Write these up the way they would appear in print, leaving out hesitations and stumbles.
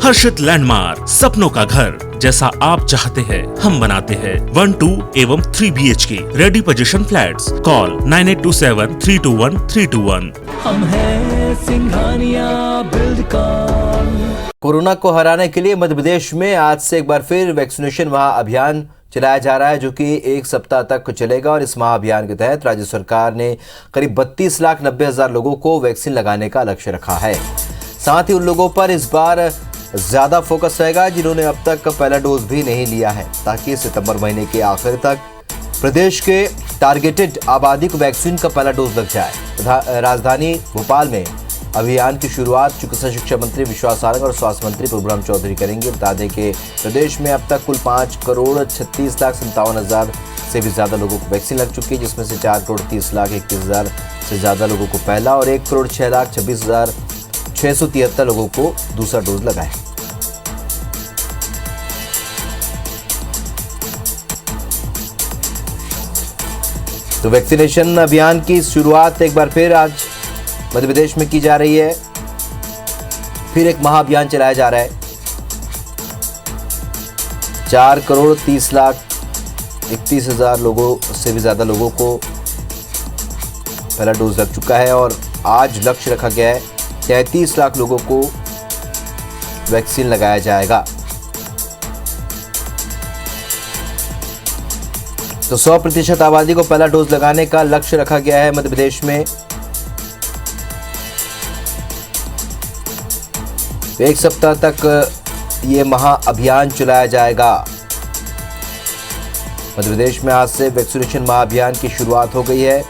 हर्षित landmark, सपनों का घर जैसा आप चाहते हैं हम बनाते हैं। 1, 2 एवं 3 BHK ready position flats. Call 9827321321। हम हैं सिंघानिया बिल्डकॉन। कोरोना को हराने के लिए मध्य प्रदेश में आज से एक बार फिर वैक्सीनेशन महाअभियान चलाया जा रहा है, जो कि 1 सप्ताह तक चलेगा। और इस महाअभियान के तहत राज्य सरकार ने करीब 32,90,000 लोगों को वैक्सीन लगाने का लक्ष्य रखा है। साथ ही उन लोगों पर इस बार ज्यादा फोकस रहेगा जिन्होंने अब तक पहला डोज भी नहीं लिया है, ताकि सितंबर महीने के आखिर तक प्रदेश के टारगेटेड आबादी को वैक्सीन का पहला डोज लग जाए। राजधानी भोपाल में अभियान की शुरुआत चिकित्सा शिक्षा मंत्री विश्वास सारंग और स्वास्थ्य मंत्री प्रभुराम चौधरी करेंगे। बता दें कि प्रदेश में अब तक कुल 5,36,57,000 से भी ज्यादा लोगों को वैक्सीन लग चुकी है, जिसमें से 4,30,31,000 से ज्यादा लोगों को पहला और 1,06,26,673 लोगों को दूसरा डोज लगा है। तो वैक्सीनेशन अभियान की शुरुआत एक बार फिर आज मध्य प्रदेश में की जा रही है। फिर एक महाअभियान चलाया जा रहा है। 4,30,31,000 लोगों से भी ज्यादा लोगों को पहला डोज लग चुका है और आज लक्ष्य रखा गया है 33 लाख लोगों को वैक्सीन लगाया जाएगा। तो 100% आबादी को पहला डोज लगाने का लक्ष्य रखा गया है मध्य प्रदेश में। एक सप्ताह तक ये महाअभियान चलाया जाएगा। मध्य प्रदेश में आज से वैक्सीनेशन महाअभियान की शुरुआत हो गई है।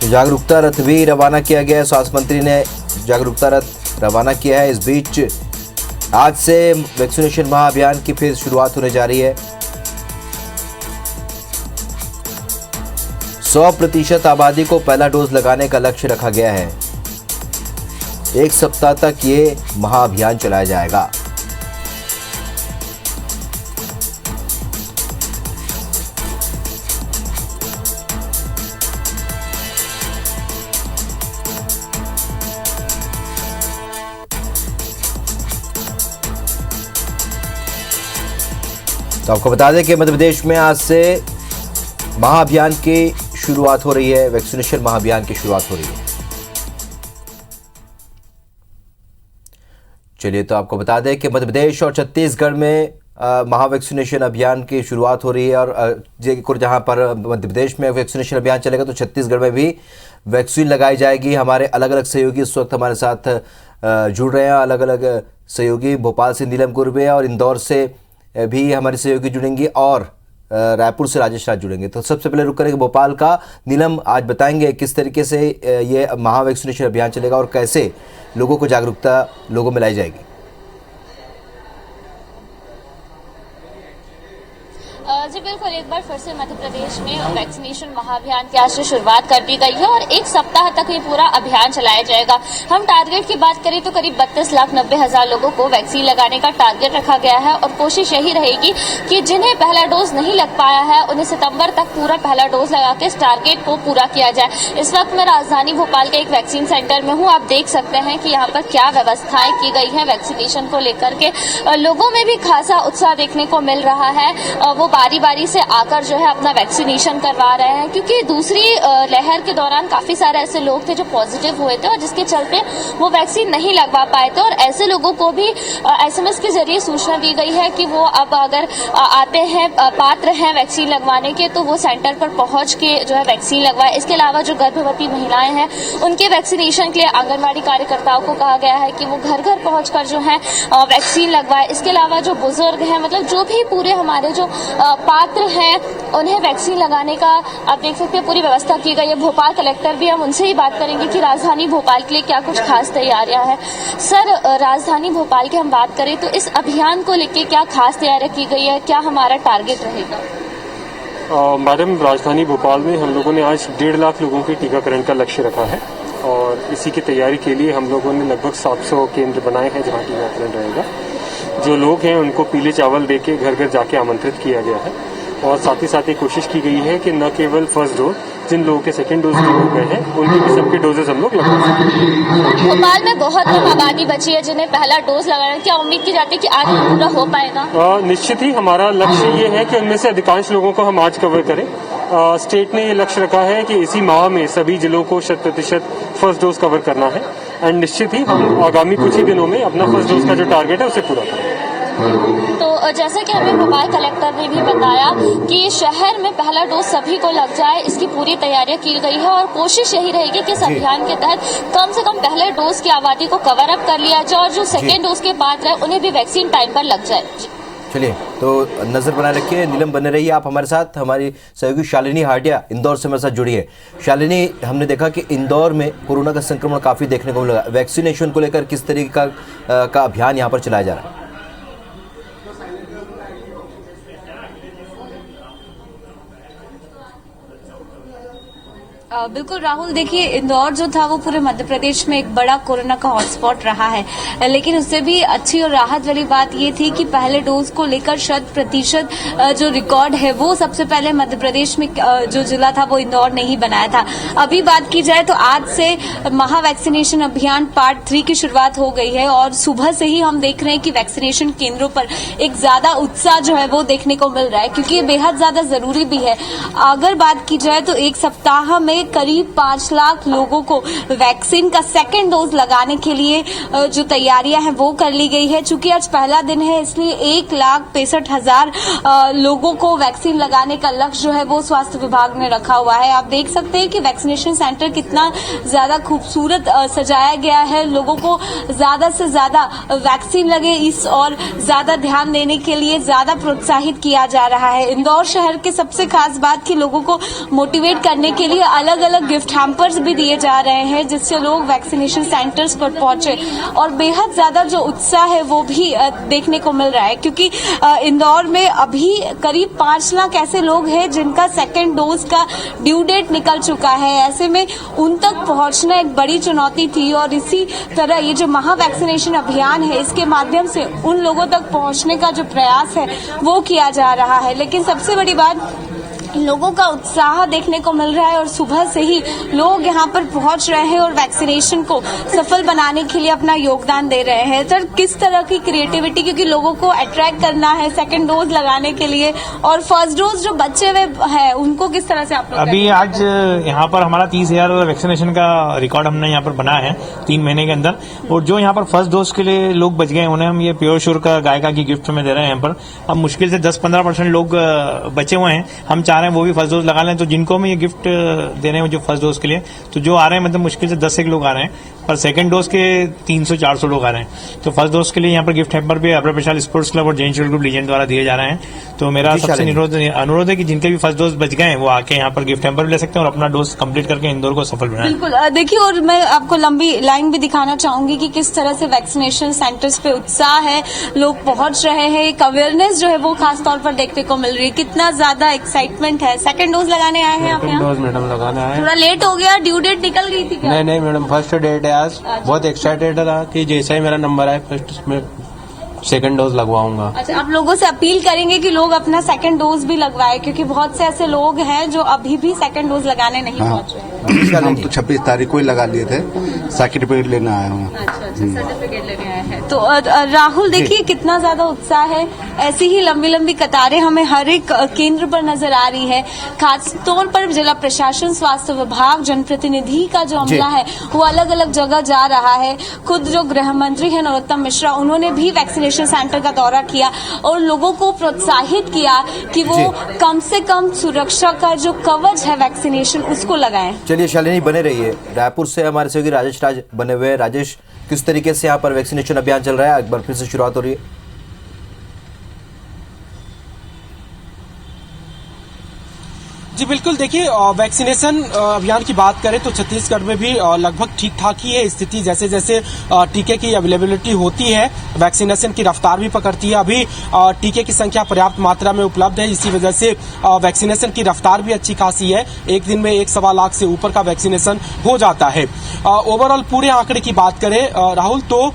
जागरूकता रथ भी रवाना किया गया है। स्वास्थ्य मंत्री ने जागरूकता रथ रवाना किया है। इस बीच आज से वैक्सीनेशन महाअभियान की फिर शुरुआत होने जा रही है। 100% आबादी को पहला डोज लगाने का लक्ष्य रखा गया है। एक सप्ताह तक ये महाअभियान चलाया जाएगा। तो आपको बता दें कि मध्य प्रदेश में आज से महाअभियान की शुरुआत हो रही है। वैक्सीनेशन महाअभियान की शुरुआत हो रही है। चलिए, तो आपको बता दें कि मध्य प्रदेश और छत्तीसगढ़ में महावैक्सीनेशन अभियान की शुरुआत हो रही है। और जहां पर मध्य प्रदेश में वैक्सीनेशन अभियान चलेगा, तो छत्तीसगढ़ में भी वैक्सीन लगाई जाएगी। हमारे अलग अलग सहयोगी इस वक्त हमारे साथ जुड़ रहे हैं। अलग अलग सहयोगी भोपाल से नीलम कुर्बे और इंदौर से भी हमारे सहयोगी जुड़ेंगे और रायपुर से राजेश राज जुड़ेंगे। तो सबसे पहले रुक करेंगे भोपाल का। नीलम, आज बताएंगे किस तरीके से ये महावैक्सीनेशन अभियान चलेगा और कैसे लोगों को जागरूकता लोगों में लाई जाएगी। जी बिल्कुल, एक बार फिर से मध्य प्रदेश में वैक्सीनेशन महाअभियान की आज से शुरुआत कर दी गई है और एक सप्ताह तक ये पूरा अभियान चलाया जाएगा। हम टारगेट की बात करें तो करीब 32,90,000 लोगों को वैक्सीन लगाने का टारगेट रखा गया है और कोशिश यही रहेगी कि जिन्हें पहला डोज नहीं लग पाया है उन्हें सितंबर तक पूरा पहला डोज लगा के इस टारगेट को पूरा किया जाए। इस वक्त मैं राजधानी भोपाल के एक वैक्सीन सेंटर में हूँ। आप देख सकते हैं कि यहाँ पर क्या व्यवस्थाएं की गई है वैक्सीनेशन को लेकर के। लोगों में भी खासा उत्साह देखने को मिल रहा है। वो बारी से आकर जो है अपना वैक्सीनेशन करवा रहे हैं, क्योंकि दूसरी लहर के दौरान काफी सारे ऐसे लोग थे जो पॉजिटिव हुए थे और जिसके चलते वो वैक्सीन नहीं लगवा पाए थे। और ऐसे लोगों को भी SMS के जरिए सूचना दी गई है कि वो अब अगर आते हैं, पात्र हैं वैक्सीन लगवाने के, तो वो सेंटर पर पहुंच के जो है वैक्सीन लगवाए। इसके अलावा जो गर्भवती महिलाएं हैं उनके वैक्सीनेशन के लिए आंगनबाड़ी कार्यकर्ताओं को कहा गया है कि वो घर घर पहुंचकर जो है वैक्सीन लगवाए। इसके अलावा जो बुजुर्ग हैं, मतलब जो भी पूरे हमारे जो पात्र हैं, उन्हें वैक्सीन लगाने का आप देख सकते हैं पूरी व्यवस्था की गई है। भोपाल कलेक्टर भी, हम उनसे ही बात करेंगे कि राजधानी भोपाल के लिए क्या कुछ खास तैयारियां हैं। सर, राजधानी भोपाल की हम बात करें तो इस अभियान को लेकर क्या खास तैयारी की गई है, क्या हमारा टारगेट रहेगा? मैडम, राजधानी भोपाल में हम लोगों ने आज 1.5 लाख लोगों के टीकाकरण का लक्ष्य रखा है और इसी की तैयारी के लिए हम लोगों ने लगभग 700 केंद्र बनाए हैं जहाँ टीकाकरण रहेगा। जो लोग हैं उनको पीले चावल देके घर घर जाके आमंत्रित किया गया है और साथ ही कोशिश की गई है कि न केवल फर्स्ट डोज जिन लोगों के सेकेंड डोज हो गए हैं उनके भी सबके डोजेज हम लोग लगवा सकते। भोपाल में बहुत कम आबादी बची है जिन्हें पहला डोज लगाना, क्या उम्मीद की जाती है कि आज पूरा हो पाएगा? निश्चित ही हमारा लक्ष्य ये है कि उनमें से अधिकांश लोगों को हम आज कवर करें। स्टेट ने ये लक्ष्य रखा है कि इसी माह में सभी जिलों को 100% फर्स्ट डोज कवर करना है एंड निश्चित ही हम आगामी कुछ ही दिनों में अपना फर्स्ट डोज का जो टारगेट है उसे पूरा करेंगे। तो जैसे कि हमें भोपाल कलेक्टर ने भी बताया कि शहर में पहला डोज सभी को लग जाए, इसकी पूरी तैयारियां की गई है और कोशिश यही रहेगी कि इस अभियान के तहत कम से कम पहले डोज की आबादी को कवर अप कर लिया जाए और जो सेकेंड डोज के बाद रहे उन्हें भी वैक्सीन टाइम पर लग जाए। चलिए, तो नजर बनाए रखिए। नीलम बने रहिए आप हमारे साथ। हमारी सहयोगी शालिनी हाटिया इंदौर से हमारे साथ जुड़ी है। शालिनी, हमने देखा कि इंदौर में कोरोना का संक्रमण काफ़ी देखने को मिला। वैक्सीनेशन को लेकर किस तरीके का अभियान यहाँ पर चलाया जा रहा है? बिल्कुल राहुल, देखिए इंदौर जो था वो पूरे मध्य प्रदेश में एक बड़ा कोरोना का हॉटस्पॉट रहा है, लेकिन उससे भी अच्छी और राहत वाली बात ये थी कि पहले डोज को लेकर 100% जो रिकॉर्ड है वो सबसे पहले मध्य प्रदेश में जो जिला था वो इंदौर ने ही बनाया था। अभी बात की जाए तो आज से महा वैक्सीनेशन अभियान पार्ट 3 की शुरुआत हो गई है और सुबह से ही हम देख रहे हैं कि वैक्सीनेशन केंद्रों पर एक ज्यादा उत्साह जो है वो देखने को मिल रहा है, क्योंकि ये बेहद ज्यादा जरूरी भी है। अगर बात की जाए तो एक सप्ताह में करीब 5 लाख लोगों को वैक्सीन का सेकेंड डोज लगाने के लिए जो तैयारियां हैं वो कर ली गई है। चूंकि आज पहला दिन है इसलिए 1,65,000 लोगों को वैक्सीन लगाने का लक्ष्य जो है वो स्वास्थ्य विभाग ने रखा हुआ है। आप देख सकते हैं कि वैक्सीनेशन सेंटर कितना ज्यादा खूबसूरत सजाया गया है। लोगों को ज्यादा से ज्यादा वैक्सीन लगे इस और ज्यादा ध्यान देने के लिए ज्यादा प्रोत्साहित किया जा रहा है। इंदौर शहर के सबसे खास बात कि लोगों को मोटिवेट करने के लिए अलग अलग गिफ्ट हैम्पर्स भी दिए जा रहे हैं जिससे लोग वैक्सीनेशन सेंटर्स पर पहुंचे और बेहद ज्यादा जो उत्साह है वो भी देखने को मिल रहा है, क्योंकि इंदौर में अभी करीब 5 लाख ऐसे लोग हैं जिनका सेकेंड डोज का ड्यू डेट निकल चुका है। ऐसे में उन तक पहुंचना एक बड़ी चुनौती थी और इसी तरह ये जो महा वैक्सीनेशन अभियान है इसके माध्यम से उन लोगों तक पहुंचने का जो प्रयास है वो किया जा रहा है। लेकिन सबसे बड़ी बात, लोगों का उत्साह देखने को मिल रहा है और सुबह से ही लोग यहाँ पर पहुंच रहे हैं और वैक्सीनेशन को सफल बनाने के लिए अपना योगदान दे रहे हैं। सर, किस तरह की क्रिएटिविटी, क्योंकि लोगों को अट्रैक्ट करना है सेकंड डोज लगाने के लिए, और फर्स्ट डोज जो बच्चे हुए हैं उनको किस तरह से आप लोग अभी आज यहाँ पर हमारा 30,000 वैक्सीनेशन का रिकॉर्ड हमने यहाँ पर बनाया है 3 महीने के अंदर। और जो यहाँ पर फर्स्ट डोज के लिए लोग बच गए उन्हें हम ये प्योर श्योर का गायका की गिफ्ट में दे रहे हैं। यहाँ पर अब मुश्किल से 10-15% लोग बचे हुए हैं। हम चाह रहे हैं वो भी फर्स्ट डोज लगा लें, तो जिनको हम ये गिफ्ट दे रहे हैं जो फर्स्ट डोज के लिए, तो जो आ रहे हैं मतलब मुश्किल से 10 लोग आ रहे हैं, पर सेकंड डोज के 300-400 लोग आ रहे हैं। तो फर्स्ट डोज के लिए यहाँ पर गिफ्ट हैम्पर भी अपर पेशाल स्पोर्ट्स क्लब और जैन शेड्यूल ग्रुप लीजेंड द्वारा दिए जा रहे हैं। तो मेरा सबसे अनुरोध है कि जिनके भी फर्स्ट डोज बच गए वो आके यहाँ पर गिफ्ट हैम्पर भी ले सकते हैं और अपना डोज कंप्लीट करके इंदौर को सफल बनाएं। बिल्कुल, देखिए, और मैं आपको लंबी लाइन भी दिखाना चाहूंगी कि किस तरह से वैक्सीनेशन सेंटर्स पे उत्साह है, लोग पहुंच रहे हैं, एक अवेयरनेस जो है वो खास तौर पर देखने को मिल रही है। कितना ज्यादा एक्साइटमेंट है। सेकंड डोज लगाने आए हैं आप यहाँ? डोज मैडम लगाना है। थोड़ा लेट हो गया, ड्यू डेट निकल गई थी क्या? नहीं मैडम, फर्स्ट डेट है आज। बहुत एक्साइटेड था कि जैसा ही मेरा नंबर आए फर्स्ट में सेकंड डोज लगवाऊंगा। अच्छा, आप लोगों से अपील करेंगे कि लोग अपना सेकंड डोज भी लगवाएं, क्योंकि बहुत से ऐसे लोग हैं जो अभी भी सेकंड डोज लगाने नहीं पहुंच रहे हैं। हम तो 26 तारीख को ही लगा लिए थे, सर्टिफिकेट लेने आया हूँ। अच्छा, सर्टिफिकेट लेने आए हैं। तो राहुल, देखिए कितना ज्यादा उत्साह है। ऐसी ही लंबी लंबी कतारें हमें हर एक केंद्र पर नजर आ रही है। खास तौर पर जिला प्रशासन, स्वास्थ्य विभाग, जनप्रतिनिधि का जो अमला है वो अलग अलग जगह जा रहा है। खुद जो गृह मंत्री है नरोत्तम मिश्रा, उन्होंने भी वैक्सीनेशन सेंटर का दौरा किया और लोगों को प्रोत्साहित किया कि वो कम से कम सुरक्षा का जो कवच है वैक्सीनेशन उसको लगाएं। चलिए शालिनी, बने रहिए। रायपुर से हमारे सहयोगी राजेश बने हुए हैं। राजेश, किस तरीके से यहाँ पर वैक्सीनेशन अभियान चल रहा है? एक बार फिर से शुरुआत हो रही है। जी बिल्कुल, देखिए वैक्सीनेशन अभियान की बात करें तो छत्तीसगढ़ में भी लगभग ठीक ठाक ही है स्थिति। जैसे जैसे टीके की अवेलेबिलिटी होती है वैक्सीनेशन की रफ्तार भी पकड़ती है। अभी टीके की संख्या पर्याप्त मात्रा में उपलब्ध है, इसी वजह से वैक्सीनेशन की रफ्तार भी अच्छी खासी है। एक दिन में 1-1.25 लाख से ऊपर का वैक्सीनेशन हो जाता है। ओवरऑल पूरे आंकड़े की बात करें राहुल, तो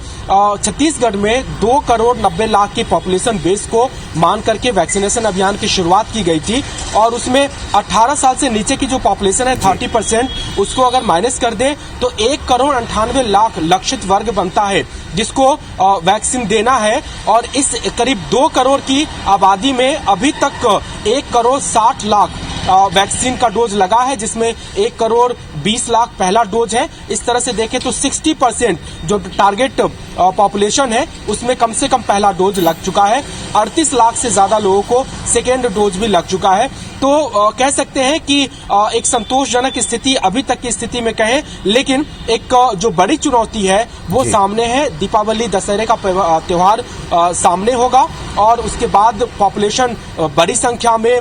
छत्तीसगढ़ में 2,90,00,000 की पॉपुलेशन बेस को मान करके वैक्सीनेशन अभियान की शुरुआत की गई थी और उसमें 18 साल से नीचे की जो पॉपुलेशन है 30%, उसको अगर माइनस कर दे तो 1,98,00,000 लक्षित वर्ग बनता है जिसको वैक्सीन देना है। और इस करीब 2 करोड़ की आबादी में अभी तक 1,60,00,000 वैक्सीन का डोज लगा है, जिसमें 1,20,00,000 पहला डोज है। इस तरह से देखें तो 60% जो टारगेट पॉपुलेशन है उसमें कम से कम पहला डोज लग चुका है। 38 लाख से ज्यादा लोगों को सेकेंड डोज भी लग चुका है। तो कह सकते हैं कि एक संतोषजनक स्थिति अभी तक की स्थिति में कहें, लेकिन एक जो बड़ी चुनौती है वो सामने है। दीपावली दशहरे का त्योहार सामने होगा और उसके बाद पॉपुलेशन बड़ी संख्या में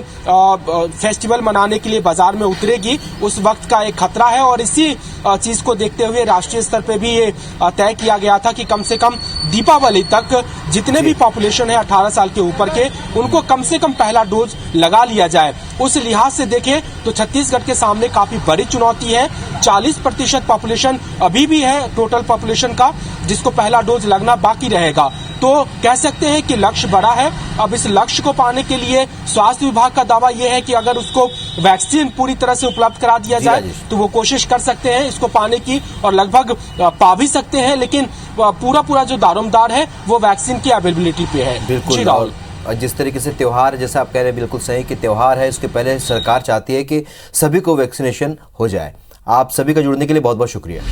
फेस्टिवल मनाने के लिए बाजार में उतरेगी, उस वक्त का एक खतरा है। और इसी चीज को देखते हुए राष्ट्रीय स्तर पे भी ये तय किया गया था कि कम से कम दीपावली तक जितने भी पॉपुलेशन है 18 साल के ऊपर के, उनको कम से कम पहला डोज लगा लिया जाए। उस लिहाज से देखें तो छत्तीसगढ़ के सामने काफी बड़ी चुनौती है। 40% पॉपुलेशन अभी भी है टोटल पॉपुलेशन का, जिसको पहला डोज लगना बाकी रहेगा। तो कह सकते हैं कि लक्ष्य बड़ा है। अब इस लक्ष्य को पाने के लिए स्वास्थ्य विभाग का दावा यह है कि अगर उसको वैक्सीन पूरी तरह से उपलब्ध करा दिया जाए तो वो कोशिश कर सकते हैं इसको पाने की, और लगभग पा भी सकते हैं। लेकिन पूरा जो दारोमदार है वो वैक्सीन की अवेलेबिलिटी पे है। बिल्कुल राहुल, जिस तरीके से त्योहार, जैसा आप कह रहे हैं बिल्कुल सही कि त्योहार है, उसके पहले सरकार चाहती है कि सभी को वैक्सीनेशन हो जाए। आप सभी का जुड़ने के लिए बहुत बहुत शुक्रिया।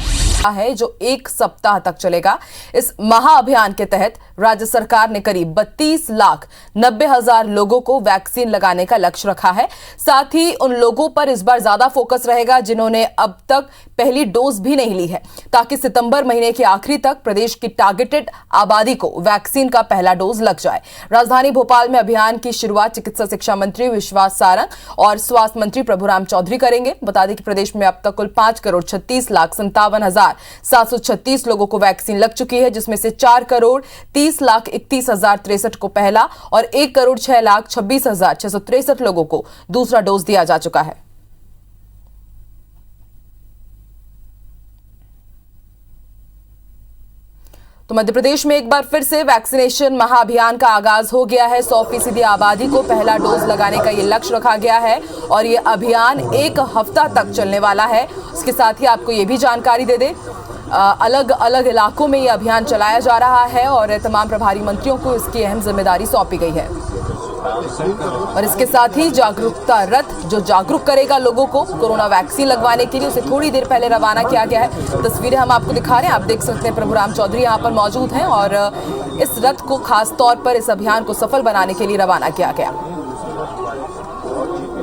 है जो 1 सप्ताह तक चलेगा। इस महाअभियान के तहत राज्य सरकार ने करीब 32,90,000 लोगों को वैक्सीन लगाने का लक्ष्य रखा है। साथ ही उन लोगों पर इस बार ज्यादा फोकस रहेगा जिन्होंने अब तक पहली डोज भी नहीं ली है, ताकि सितंबर महीने के आखिरी तक प्रदेश की टारगेटेड आबादी को वैक्सीन का पहला डोज लग जाए। राजधानी भोपाल में अभियान की शुरुआत चिकित्सा शिक्षा मंत्री विश्वास सारंग और स्वास्थ्य मंत्री प्रभुराम चौधरी करेंगे। बता दें कि प्रदेश में अब तक कुल 5,36,57,736 लोगों को वैक्सीन लग चुकी है, जिसमें से 4,30,31,063 को पहला और 1,06,26,663 लोगों को दूसरा डोज दिया जा चुका है। तो मध्य प्रदेश में एक बार फिर से वैक्सीनेशन महाअभियान का आगाज हो गया है। 100% आबादी को पहला डोज लगाने का ये लक्ष्य रखा गया है और ये अभियान 1 हफ्ता तक चलने वाला है। उसके साथ ही आपको ये भी जानकारी दे दें, अलग अलग इलाकों में ये अभियान चलाया जा रहा है और तमाम प्रभारी मंत्रियों को इसकी अहम जिम्मेदारी सौंपी गई है। और इसके साथ ही जागरूकता रथ जो जागरूक करेगा लोगों को कोरोना वैक्सीन लगवाने के लिए, उसे थोड़ी देर पहले रवाना किया गया है। तस्वीरें हम आपको दिखा रहे हैं, आप देख सकते हैं प्रभुराम चौधरी यहाँ पर मौजूद हैं और इस रथ को खास तौर पर इस अभियान को सफल बनाने के लिए रवाना किया गया।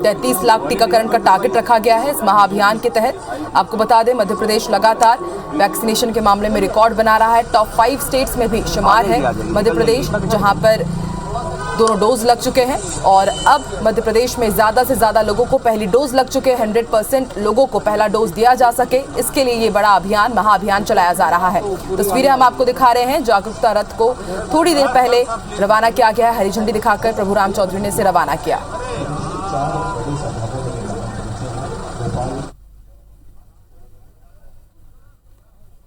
33 लाख टीकाकरण का टारगेट रखा गया है इस महाअभियान के तहत। आपको बता दें मध्य प्रदेश लगातार वैक्सीनेशन के मामले में रिकॉर्ड बना रहा है। टॉप 5 स्टेट्स में भी शुमार है मध्य प्रदेश, जहां पर दोनों डोज लग चुके हैं और अब मध्य प्रदेश में ज्यादा से ज्यादा लोगों को पहली डोज लग चुके हैं। 100% लोगों को पहला डोज दिया जा सके, इसके लिए ये बड़ा अभियान महाअभियान चलाया जा रहा है। तस्वीरें हम आपको दिखा रहे हैं। जागरूकता रथ को थोड़ी देर पहले रवाना किया गया है, हरी झंडी दिखाकर प्रभुराम चौधरी ने इसे रवाना किया।